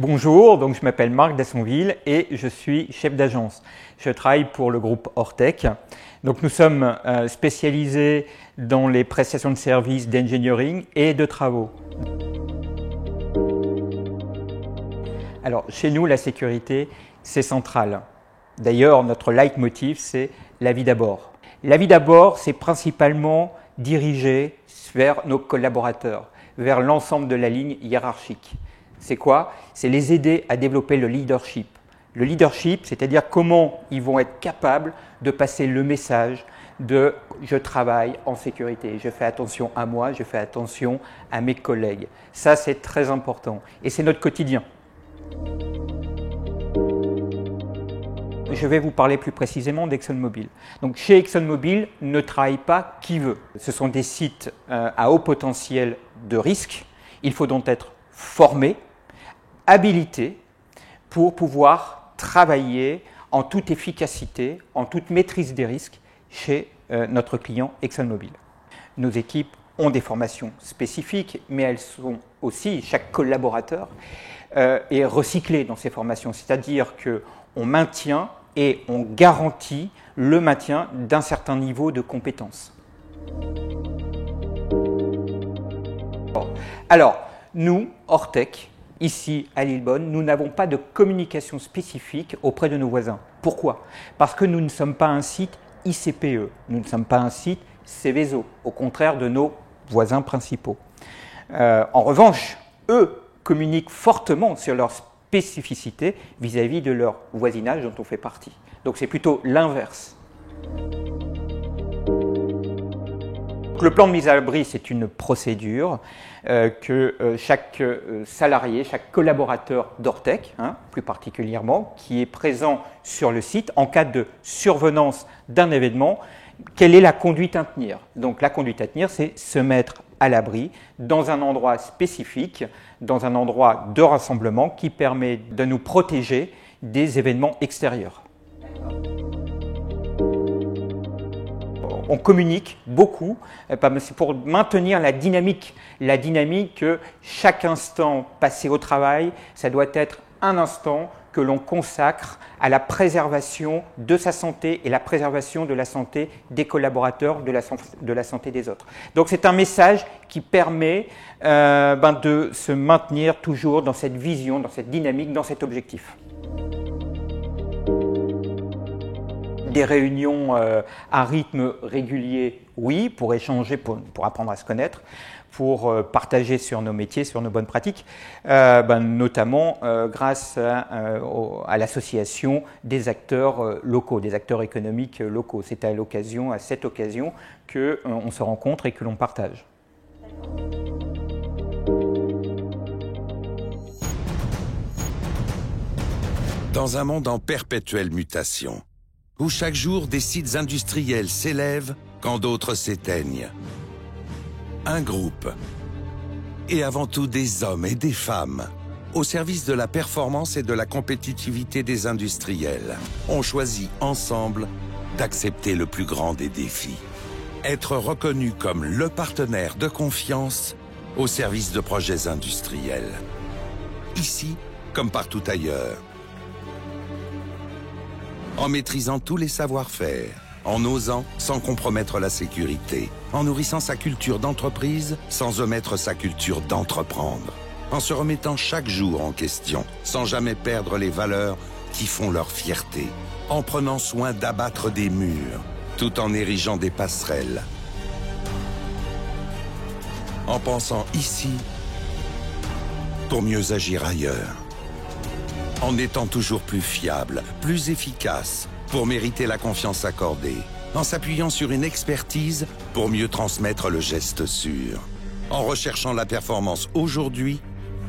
Bonjour, donc je m'appelle Marc Dassonville et je suis chef d'agence. Je travaille pour le groupe Ortec. Donc nous sommes spécialisés dans les prestations de services d'engineering et de travaux. Alors chez nous, la sécurité, c'est central. D'ailleurs, notre leitmotiv, c'est la vie d'abord. La vie d'abord, c'est principalement dirigé vers nos collaborateurs, vers l'ensemble de la ligne hiérarchique. C'est quoi? C'est les aider à développer le leadership. Le leadership, c'est-à-dire comment ils vont être capables de passer le message de « je travaille en sécurité, je fais attention à moi, je fais attention à mes collègues ». Ça, c'est très important et c'est notre quotidien. Je vais vous parler plus précisément d'ExxonMobil. Donc, chez ExxonMobil, ne travaille pas qui veut. Ce sont des sites à haut potentiel de risque. Il faut donc être formé, habilité pour pouvoir travailler en toute efficacité, en toute maîtrise des risques chez notre client ExxonMobil. Nos équipes ont des formations spécifiques, mais elles sont aussi, chaque collaborateur est recyclé dans ces formations, c'est-à-dire qu'on maintient et on garantit le maintien d'un certain niveau de compétences. Alors, nous, Ortec, ici à Lillebonne, nous n'avons pas de communication spécifique auprès de nos voisins. Pourquoi? Parce que nous ne sommes pas un site ICPE, nous ne sommes pas un site Seveso, au contraire de nos voisins principaux. En revanche, eux communiquent fortement sur leur spécificité vis-à-vis de leur voisinage dont on fait partie. Donc c'est plutôt l'inverse. Le plan de mise à l'abri, c'est une procédure que chaque salarié, chaque collaborateur d'Ortec, plus particulièrement, qui est présent sur le site, en cas de survenance d'un événement, quelle est la conduite à tenir? Donc la conduite à tenir, c'est se mettre à l'abri dans un endroit spécifique, dans un endroit de rassemblement qui permet de nous protéger des événements extérieurs. On communique beaucoup pour maintenir la dynamique que chaque instant passé au travail, ça doit être un instant que l'on consacre à la préservation de sa santé et la préservation de la santé des collaborateurs, de la santé des autres. Donc c'est un message qui permet de se maintenir toujours dans cette vision, dans cette dynamique, dans cet objectif. Des réunions à rythme régulier, oui, pour échanger, pour apprendre à se connaître, pour partager sur nos métiers, sur nos bonnes pratiques, notamment grâce à l'association des acteurs locaux, des acteurs économiques locaux. C'est à cette occasion qu'on se rencontre et que l'on partage. Dans un monde en perpétuelle mutation, où chaque jour des sites industriels s'élèvent quand d'autres s'éteignent. Un groupe, et avant tout des hommes et des femmes, au service de la performance et de la compétitivité des industriels, ont choisi ensemble d'accepter le plus grand des défis. Être reconnu comme le partenaire de confiance au service de projets industriels. Ici, comme partout ailleurs. En maîtrisant tous les savoir-faire, en osant sans compromettre la sécurité, en nourrissant sa culture d'entreprise sans omettre sa culture d'entreprendre, en se remettant chaque jour en question, sans jamais perdre les valeurs qui font leur fierté, en prenant soin d'abattre des murs, tout en érigeant des passerelles, en pensant ici pour mieux agir ailleurs. En étant toujours plus fiable, plus efficace, pour mériter la confiance accordée, en s'appuyant sur une expertise pour mieux transmettre le geste sûr, en recherchant la performance aujourd'hui,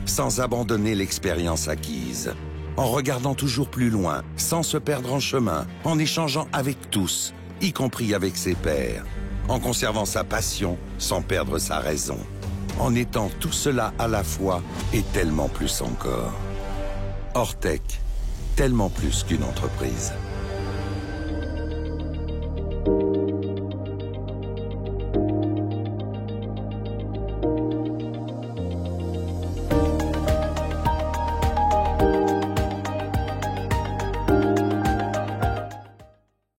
sans abandonner l'expérience acquise, en regardant toujours plus loin, sans se perdre en chemin, en échangeant avec tous, y compris avec ses pairs, en conservant sa passion sans perdre sa raison, en étant tout cela à la fois et tellement plus encore. Ortec, tellement plus qu'une entreprise.